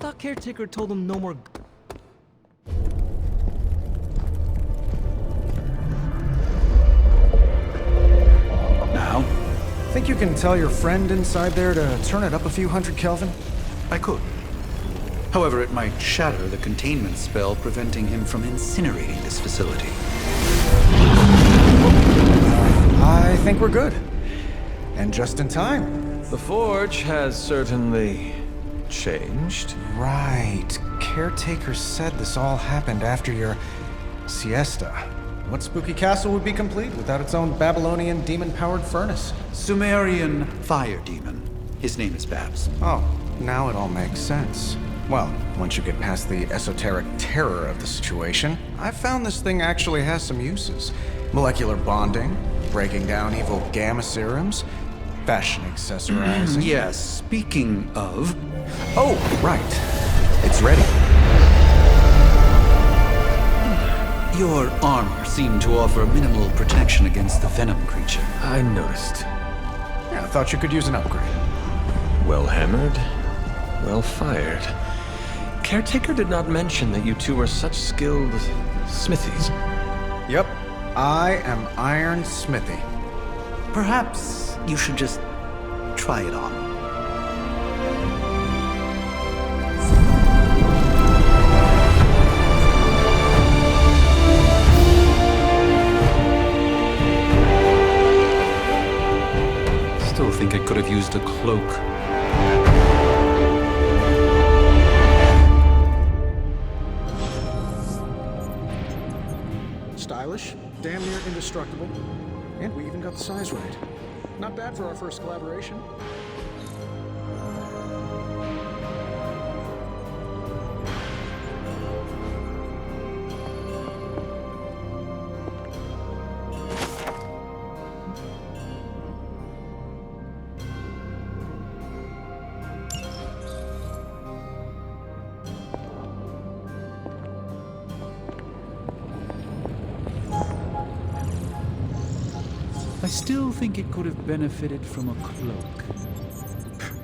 thought Caretaker told him no more... Now? Think you can tell your friend inside there to turn it up a few hundred Kelvin? I could. However, it might shatter the containment spell preventing him from incinerating this facility. I think we're good. And just in time. The Forge has certainly changed. Right. Caretaker said this all happened after your siesta. What spooky castle would be complete without its own Babylonian demon-powered furnace? Sumerian fire demon. His name is Babs. Oh, now it all makes sense. Well, once you get past the esoteric terror of the situation, I've found this thing actually has some uses. Molecular bonding, breaking down evil gamma serums, fashion accessorizing. Yes, speaking of... Oh, right. It's ready. Your armor seemed to offer minimal protection against the venom creature. I noticed. Yeah, I thought you could use an upgrade. Well hammered, well fired. Caretaker did not mention that you two are such skilled smithies. Yep, I am Iron Smithy. Perhaps you should just try it on. Still think it could have used a cloak. Stylish, damn near indestructible, and we even got the size right. Not bad for our first collaboration. I still think it could have benefited from a cloak.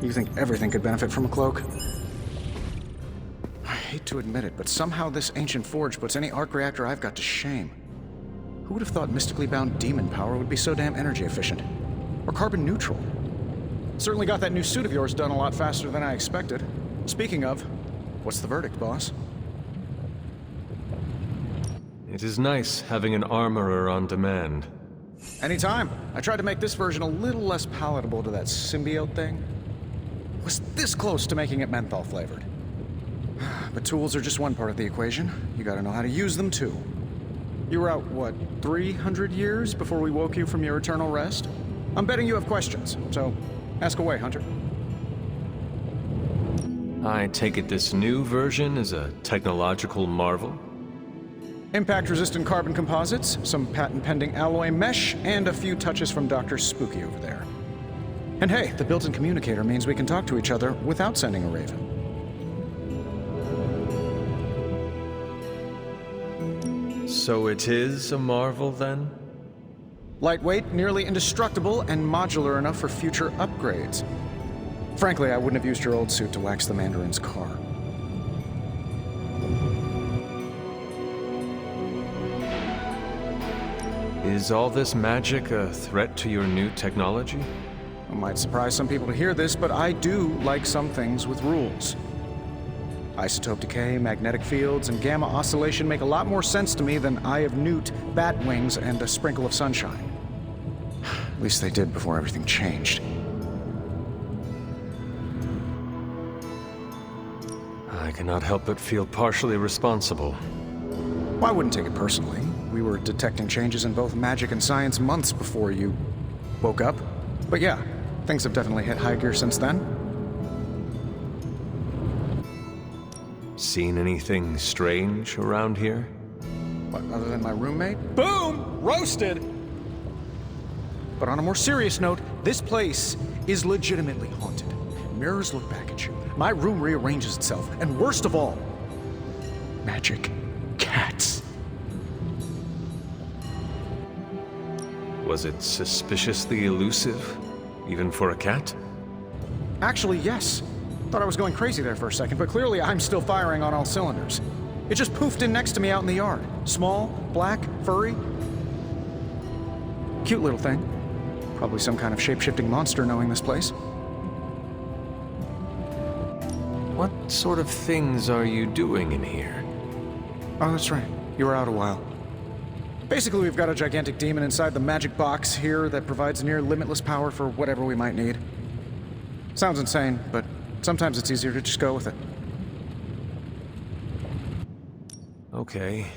You think everything could benefit from a cloak? I hate to admit it, but somehow this ancient forge puts any arc reactor I've got to shame. Who would have thought mystically bound demon power would be so damn energy efficient? Or carbon neutral? Certainly got that new suit of yours done a lot faster than I expected. Speaking of, what's the verdict, boss? It is nice having an armorer on demand. Anytime. I tried to make this version a little less palatable to that symbiote thing. Was this close to making it menthol flavored. But tools are just one part of the equation. You gotta know how to use them too. You were out, what, 300 years before we woke you from your eternal rest? I'm betting you have questions, so ask away, Hunter. I take it this new version is a technological marvel? Impact-resistant carbon composites, some patent-pending alloy mesh, and a few touches from Dr. Spooky over there. And hey, the built-in communicator means we can talk to each other without sending a raven. So it is a marvel, then? Lightweight, nearly indestructible, and modular enough for future upgrades. Frankly, I wouldn't have used your old suit to wax the Mandarin's car. Is all this magic a threat to your new technology? It might surprise some people to hear this, but I do like some things with rules. Isotope decay, magnetic fields, and gamma oscillation make a lot more sense to me than Eye of Newt, bat wings, and a sprinkle of sunshine. At least they did before everything changed. I cannot help but feel partially responsible. Well, I wouldn't take it personally. We were detecting changes in both magic and science months before you woke up. But yeah, things have definitely hit high gear since then. Seen anything strange around here? What, other than my roommate? Boom! Roasted! But on a more serious note, this place is legitimately haunted. Mirrors look back at you. My room rearranges itself. And worst of all, magic cats. Was it suspiciously elusive, even for a cat? Actually, yes. Thought I was going crazy there for a second, but clearly I'm still firing on all cylinders. It just poofed in next to me out in the yard. Small, black, furry. Cute little thing. Probably some kind of shape-shifting monster knowing this place. What sort of things are you doing in here? Oh, that's right. You were out a while. Basically, we've got a gigantic demon inside the magic box here that provides near limitless power for whatever we might need. Sounds insane, but sometimes it's easier to just go with it. Okay.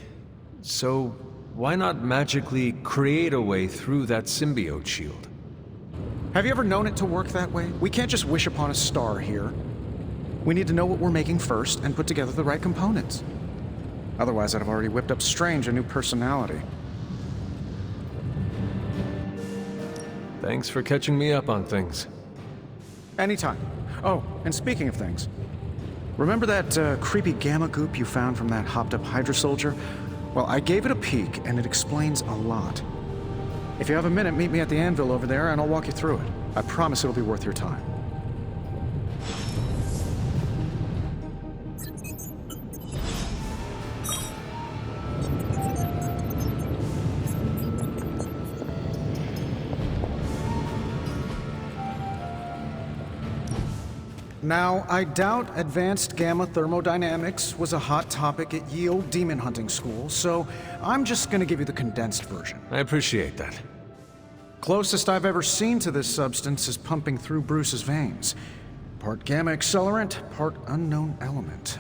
So, why not magically create a way through that symbiote shield? Have you ever known it to work that way? We can't just wish upon a star here. We need to know what we're making first and put together the right components. Otherwise, I'd have already whipped up Strange a new personality. Thanks for catching me up on things. Anytime. Oh, and speaking of things, remember that creepy gamma goop you found from that hopped-up Hydra soldier? Well, I gave it a peek, and it explains a lot. If you have a minute, meet me at the anvil over there, and I'll walk you through it. I promise it'll be worth your time. Now, I doubt advanced gamma thermodynamics was a hot topic at ye old demon hunting school, so I'm just gonna give you the condensed version. I appreciate that. Closest I've ever seen to this substance is pumping through Bruce's veins. Part gamma accelerant, part unknown element.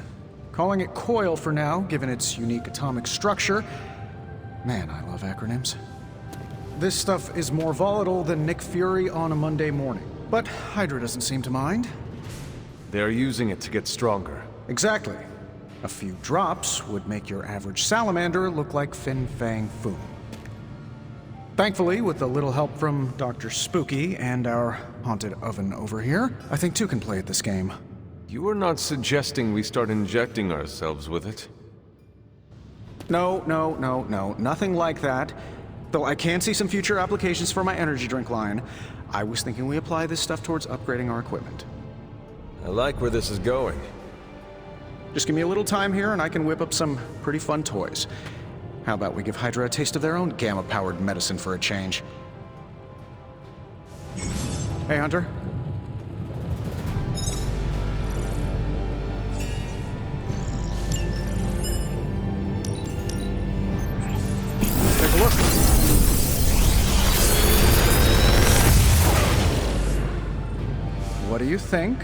Calling it Coil for now, given its unique atomic structure. Man, I love acronyms. This stuff is more volatile than Nick Fury on a Monday morning, but Hydra doesn't seem to mind. They're using it to get stronger. Exactly. A few drops would make your average salamander look like Fin Fang Foom. Thankfully, with a little help from Dr. Spooky and our haunted oven over here, I think two can play at this game. You are not suggesting we start injecting ourselves with it? No, nothing like that. Though I can see some future applications for my energy drink line. I was thinking we apply this stuff towards upgrading our equipment. I like where this is going. Just give me a little time here and I can whip up some pretty fun toys. How about we give Hydra a taste of their own gamma-powered medicine for a change? Hey, Hunter. Take a look. What do you think?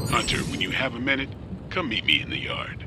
Hunter, when you have a minute, come meet me in the yard.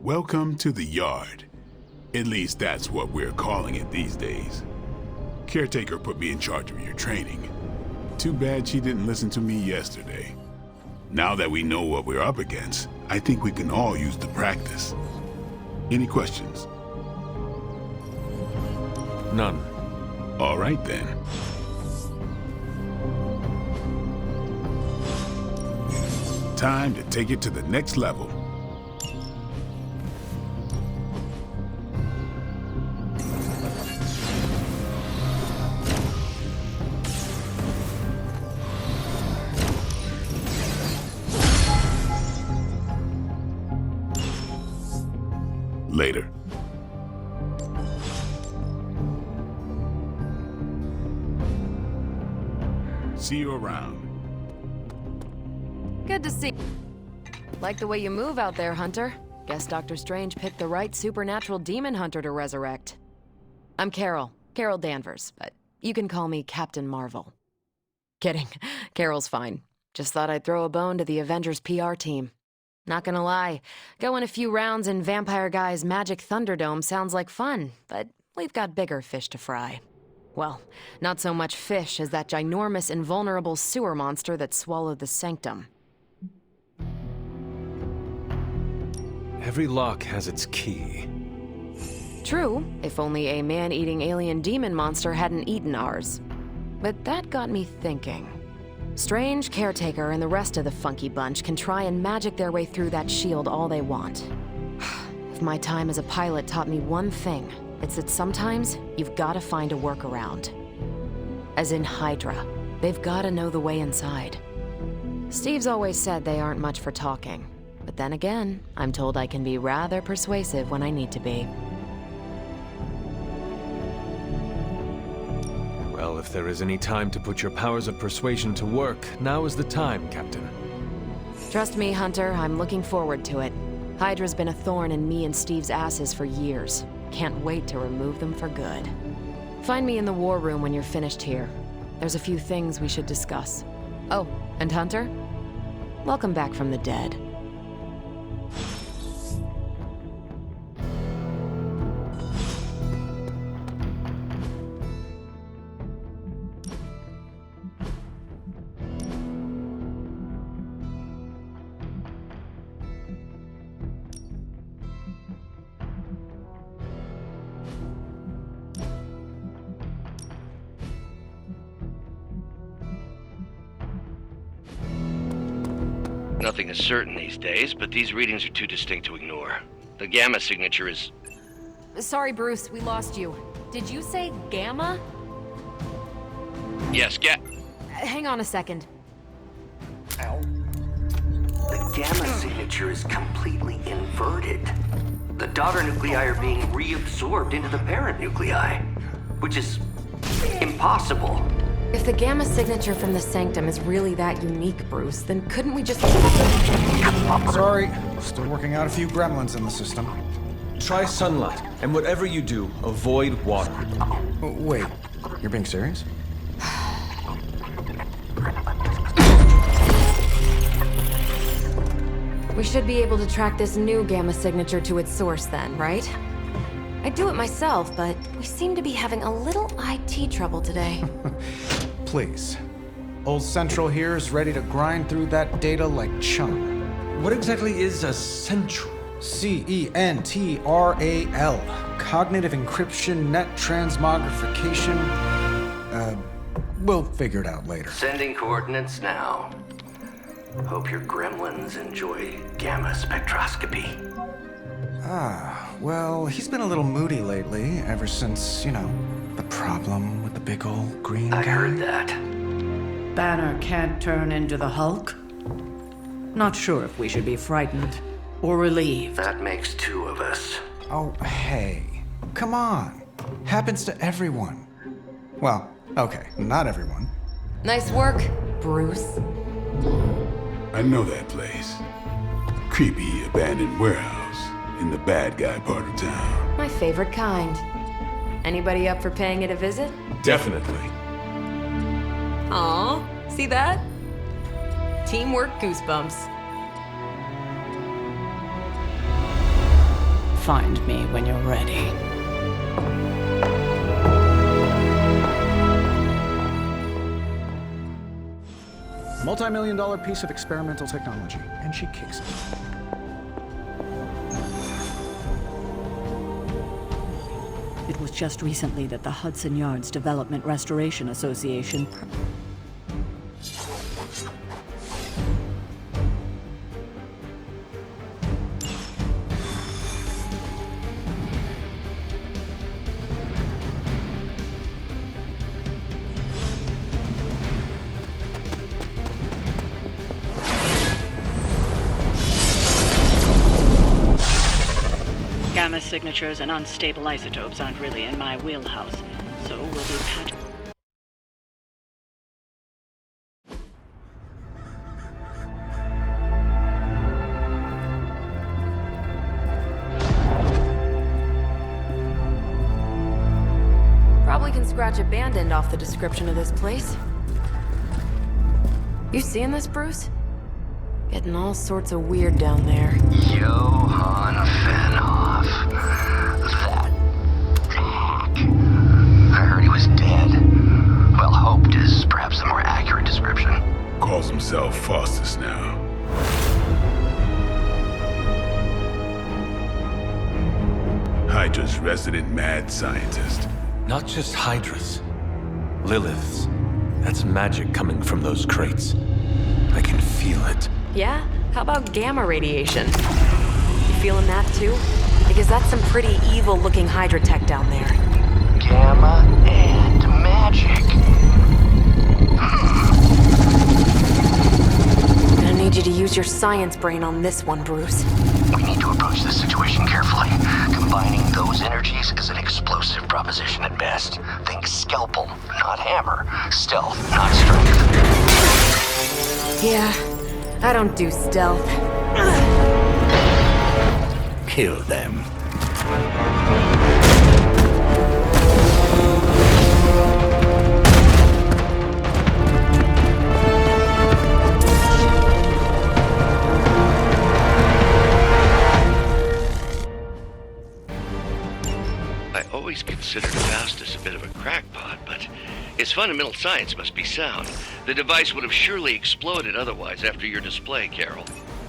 Welcome to the yard. At least that's what we're calling it these days. Caretaker put me in charge of your training. Too bad she didn't listen to me yesterday. Now that we know what we're up against, I think we can all use the practice. Any questions? None. All right then. Time to take it to the next level. Later. See you around. Good to see. Like the way you move out there, Hunter. Guess Dr. Strange picked the right supernatural demon hunter to resurrect. I'm Carol Danvers, but you can call me Captain Marvel. Kidding, Carol's fine. Just thought I'd throw a bone to the Avengers PR team. Not gonna lie, going a few rounds in Vampire Guy's Magic Thunderdome sounds like fun, but we've got bigger fish to fry. Well, not so much fish as that ginormous invulnerable sewer monster that swallowed the Sanctum. Every lock has its key. True, if only a man-eating alien demon monster hadn't eaten ours. But that got me thinking. Strange, Caretaker, and the rest of the funky bunch can try and magic their way through that shield all they want. If my time as a pilot taught me one thing, it's that sometimes you've gotta find a workaround. As in Hydra, they've gotta know the way inside. Steve's always said they aren't much for talking. But then again, I'm told I can be rather persuasive when I need to be. Well, if there is any time to put your powers of persuasion to work, now is the time, Captain. Trust me, Hunter, I'm looking forward to it. Hydra's been a thorn in me and Steve's asses for years. Can't wait to remove them for good. Find me in the war room when you're finished here. There's a few things we should discuss. Oh, and Hunter? Welcome back from the dead. Nothing is certain these days, but these readings are too distinct to ignore. The Gamma signature is... Sorry, Bruce, we lost you. Did you say Gamma? Yes, Hang on a second. The Gamma signature is completely inverted. The daughter nuclei are being reabsorbed into the parent nuclei, which is impossible. If the Gamma signature from the Sanctum is really that unique, Bruce, then couldn't we just... Sorry, still working out a few gremlins in the system. Try sunlight, and whatever you do, avoid water. Oh, wait, you're being serious? We should be able to track this new Gamma signature to its source then, right? I'd do it myself, but we seem to be having a little IT trouble today. Please. Old Central here is ready to grind through that data like chum. What exactly is a central? CENTRAL. Cognitive encryption, net transmogrification. We'll figure it out later. Sending coordinates now. Hope your gremlins enjoy gamma spectroscopy. Well, he's been a little moody lately, ever since, the problem with the big old green guy. I heard that. Banner can't turn into the Hulk? Not sure if we should be frightened or relieved. That makes two of us. Oh, hey. Come on. Happens to everyone. Well, okay, not everyone. Nice work, Bruce. I know that place. Creepy abandoned warehouse in the bad guy part of town. My favorite kind. Anybody up for paying it a visit? Definitely. Aw, see that? Teamwork goosebumps. Find me when you're ready. Multi-million-dollar piece of experimental technology, and she kicks it. It was just recently that the Hudson Yards Development Restoration Association Gamma signatures and unstable isotopes aren't really in my wheelhouse, so we'll be patching. Probably can scratch a band end off the description of this place. You seeing this, Bruce? Getting all sorts of weird down there. Johann Fenhoff. That hack. I heard he was dead. Well, hoped is perhaps a more accurate description. Calls himself Faustus now. Hydra's resident mad scientist. Not just Hydra's. Lilith's. That's magic coming from those crates. I can feel it. Yeah? How about gamma radiation? You feeling that too? Because that's some pretty evil-looking Hydra tech down there. Gamma and magic. Gonna need you to use your science brain on this one, Bruce. We need to approach this situation carefully. Combining those energies is an explosive proposition at best. Think scalpel, not hammer. Stealth, not strength. Yeah, I don't do stealth. Kill them. I always considered Faustus a bit of a crackpot, but his fundamental science must be sound. The device would have surely exploded otherwise after your display, Carol.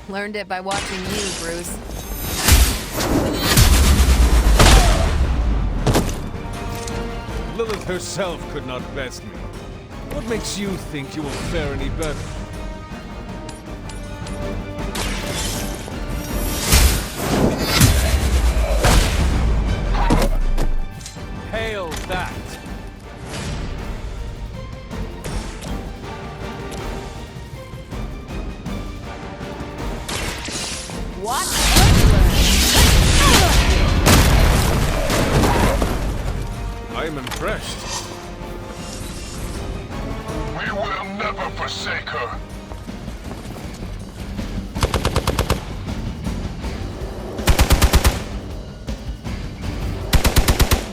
Learned it by watching you, Bruce. Lilith herself could not best me. What makes you think you will fare any better? Hail that! What? I am impressed. We will never forsake her.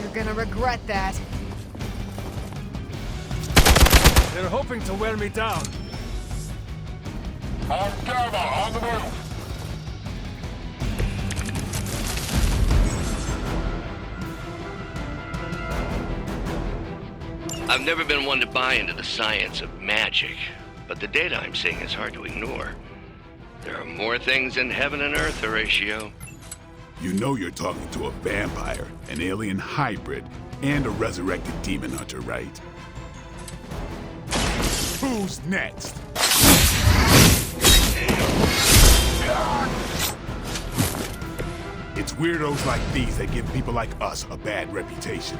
You're gonna regret that. They're hoping to wear me down. On Gamma, on the move. I've never been one to buy into the science of magic, but the data I'm seeing is hard to ignore. There are more things in heaven and earth, Horatio. You know you're talking to a vampire, an alien hybrid, and a resurrected demon hunter, right? Who's next? It's weirdos like these that give people like us a bad reputation.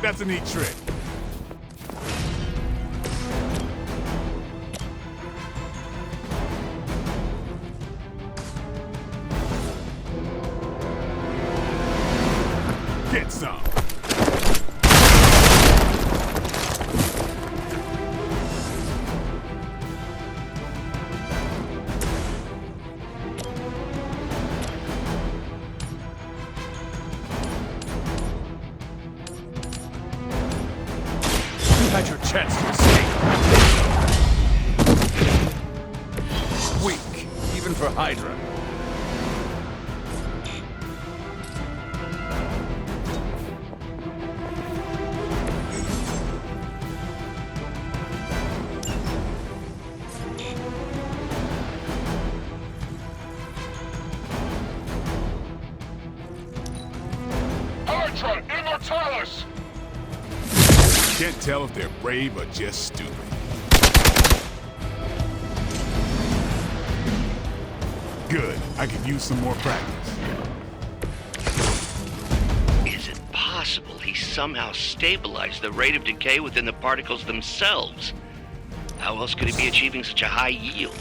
That's a neat trick. Get some. Had your chance to escape. Weak, even for Hydra. Can't tell if they're brave or just stupid. Good. I could use some more practice. Is it possible he somehow stabilized the rate of decay within the particles themselves? How else could he be achieving such a high yield?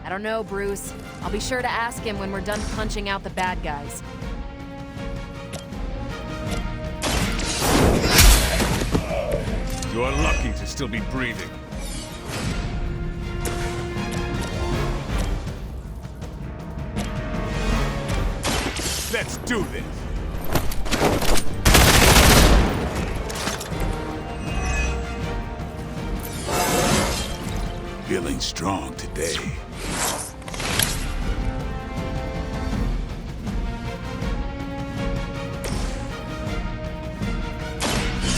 I don't know, Bruce. I'll be sure to ask him when we're done punching out the bad guys. You're lucky to still be breathing. Let's do this. Feeling strong today.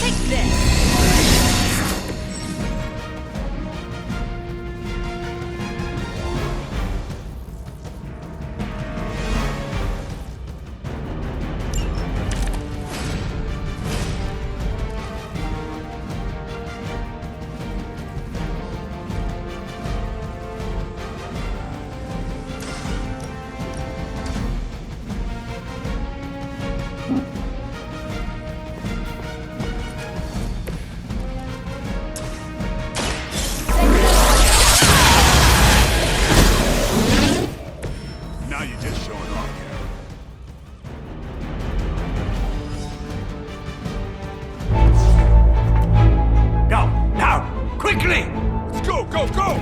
Take this! Now you're just showing off, Carol. Go, now, quickly! Let's go, go, go!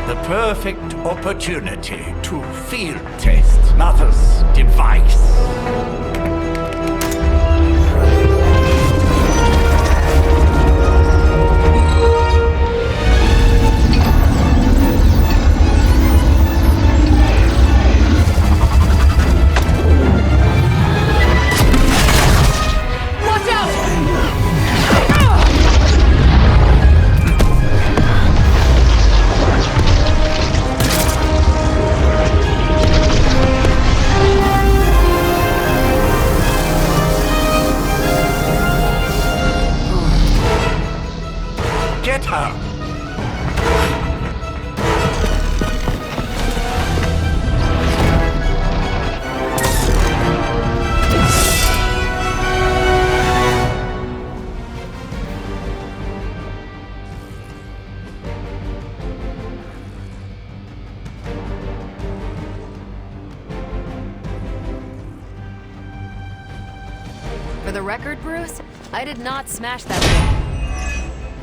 The perfect opportunity to field test Mother's device. Get her! For the record, Bruce, I did not smash that thing.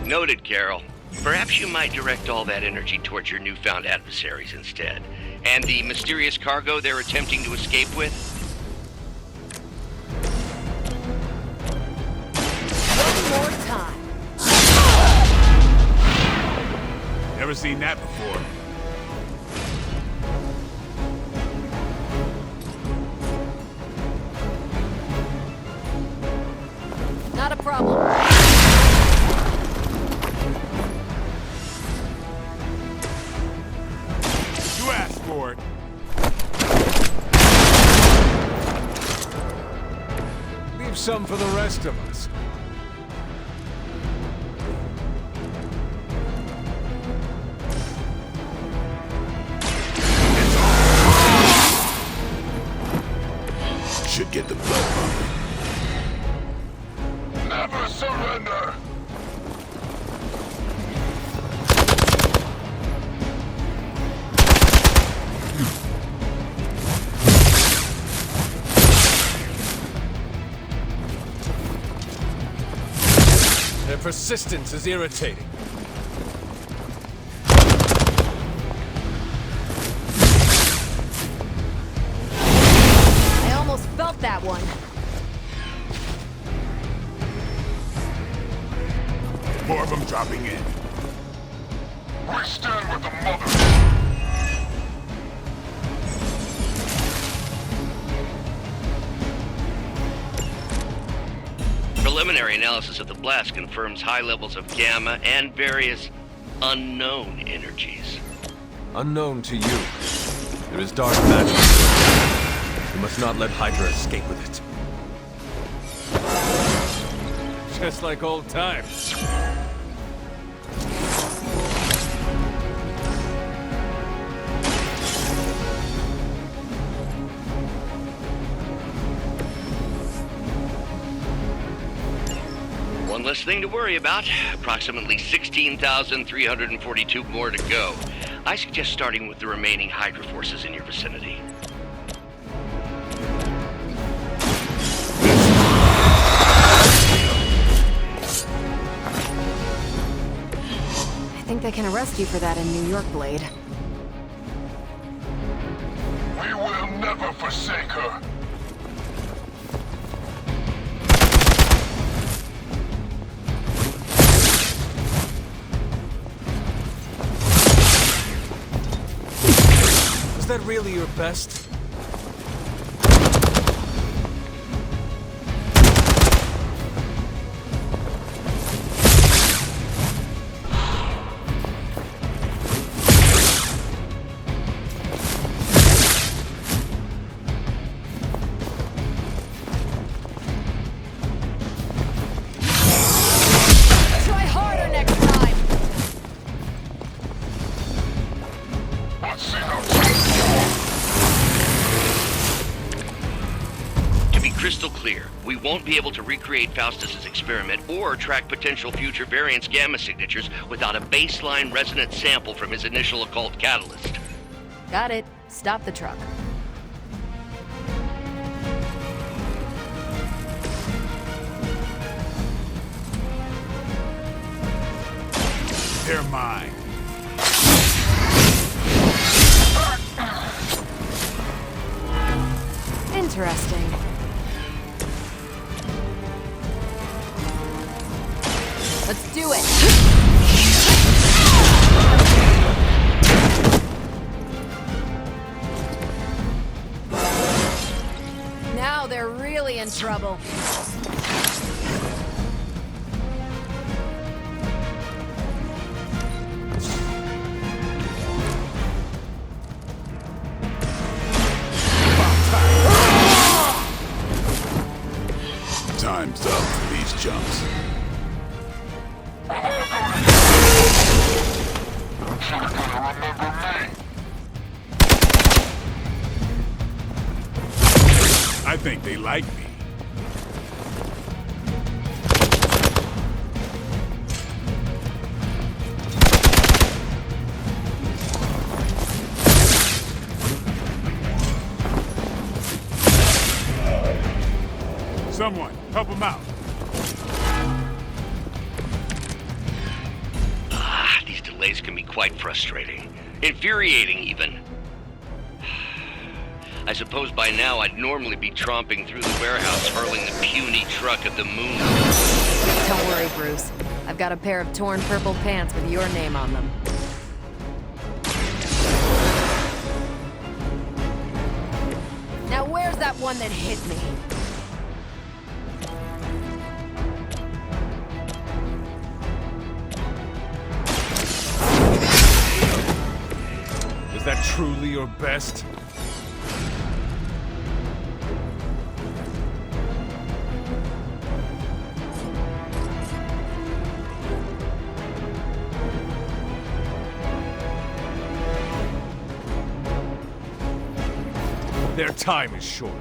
Noted, Carol. Perhaps you might direct all that energy towards your newfound adversaries instead. And the mysterious cargo they're attempting to escape with? One more time. Never seen that before. Not a problem. You asked for it. Leave some for the rest of us. Should get the blood pumping. Never surrender! Their persistence is irritating. I almost felt that one. More of them dropping in. We stand with the mother! Preliminary analysis of the blast confirms high levels of gamma and various unknown energies. unknown to you. There is dark magic. You must not let Hydra escape with it. Just like old times. One less thing to worry about. Approximately 16,342 more to go. I suggest starting with the remaining Hydra forces in your vicinity. I think they can arrest you for that in New York, Blade. We will never forsake her. Was that really your best? Try harder next time! Let's see how To be crystal clear, we won't be able to recreate Faustus's experiment or track potential future variants' gamma signatures without a baseline resonance sample from his initial occult catalyst. Got it. Stop the truck. They're mine. Interesting. Let's do it! Now they're really in trouble. Time's up for these chumps. you're gonna remember me. I think they like me. Someone, help him out. These delays can be quite frustrating. Infuriating, even. I suppose by now I'd normally be tromping through the warehouse hurling the puny truck at the moon. Don't worry, Bruce. I've got a pair of torn purple pants with your name on them. Now where's that one that hit me? Is that truly your best? Their time is short.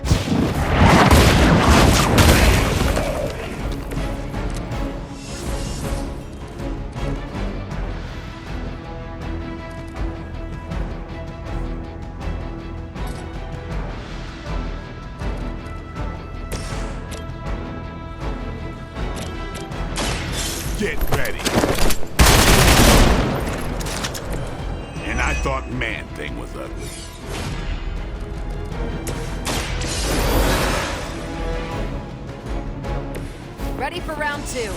Get ready. And I thought Man-Thing was ugly. Ready for round two.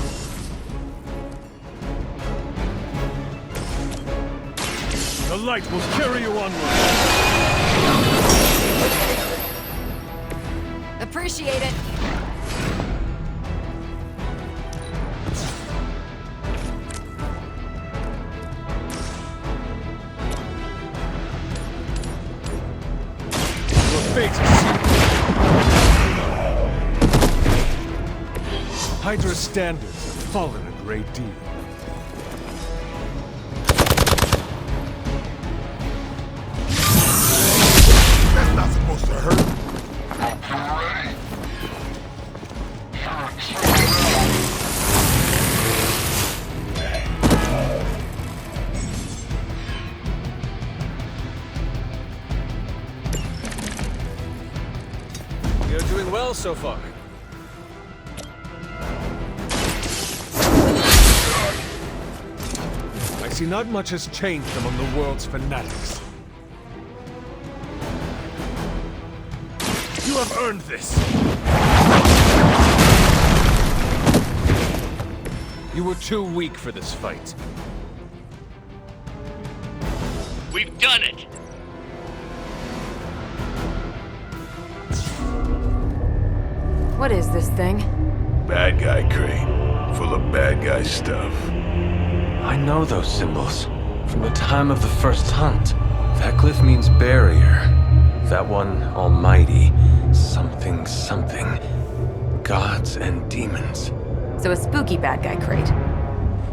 The light will carry you onward. Appreciate it. Hydra's standards have fallen a great deal. That's not supposed to hurt. Hope you're ready. You're doing well so far. I see not much has changed among the world's fanatics. You have earned this! You were too weak for this fight. We've done it! What is this thing? Bad guy crate. Full of bad guy stuff. I know those symbols from the time of the first hunt. That glyph means barrier. That one, almighty. Something, something. Gods and demons. So a spooky bad guy crate.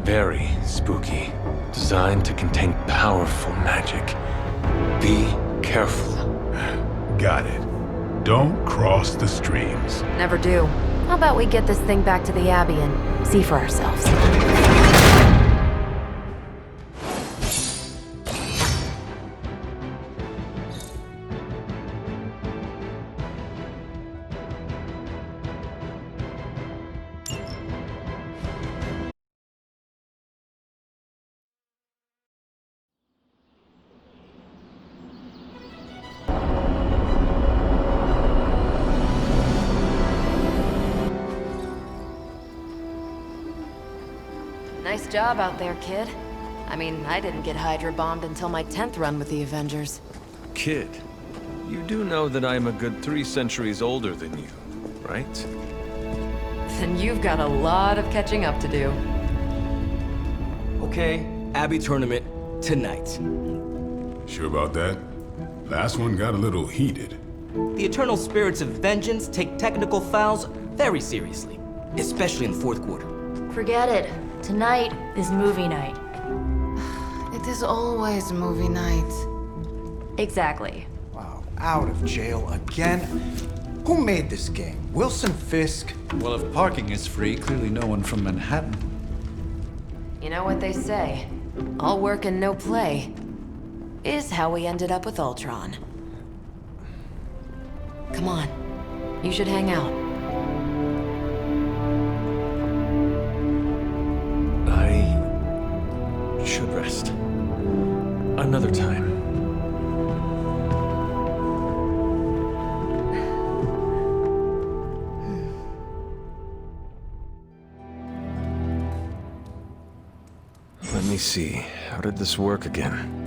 Very spooky. Designed to contain powerful magic. Be careful. Got it. Don't cross the streams. Never do. How about we get this thing back to the Abbey and see for ourselves? Nice job out there, kid. I mean, I didn't get Hydra bombed until my 10th run with the Avengers. Kid, you do know that I'm a good 3 centuries older than you, right? Then you've got a lot of catching up to do. Okay, Abbey tournament tonight. Sure about that? Last one got a little heated. The Eternal Spirits of Vengeance take technical fouls very seriously, especially in the fourth quarter. Forget it. Tonight is movie night. It is always movie night. Exactly. Wow, out of jail again? Who made this game? Wilson Fisk? Well, if parking is free, clearly no one from Manhattan. You know what they say? All work and no play is how we ended up with Ultron. Come on. You should hang out. I should rest. Another time. Let me see. How did this work again?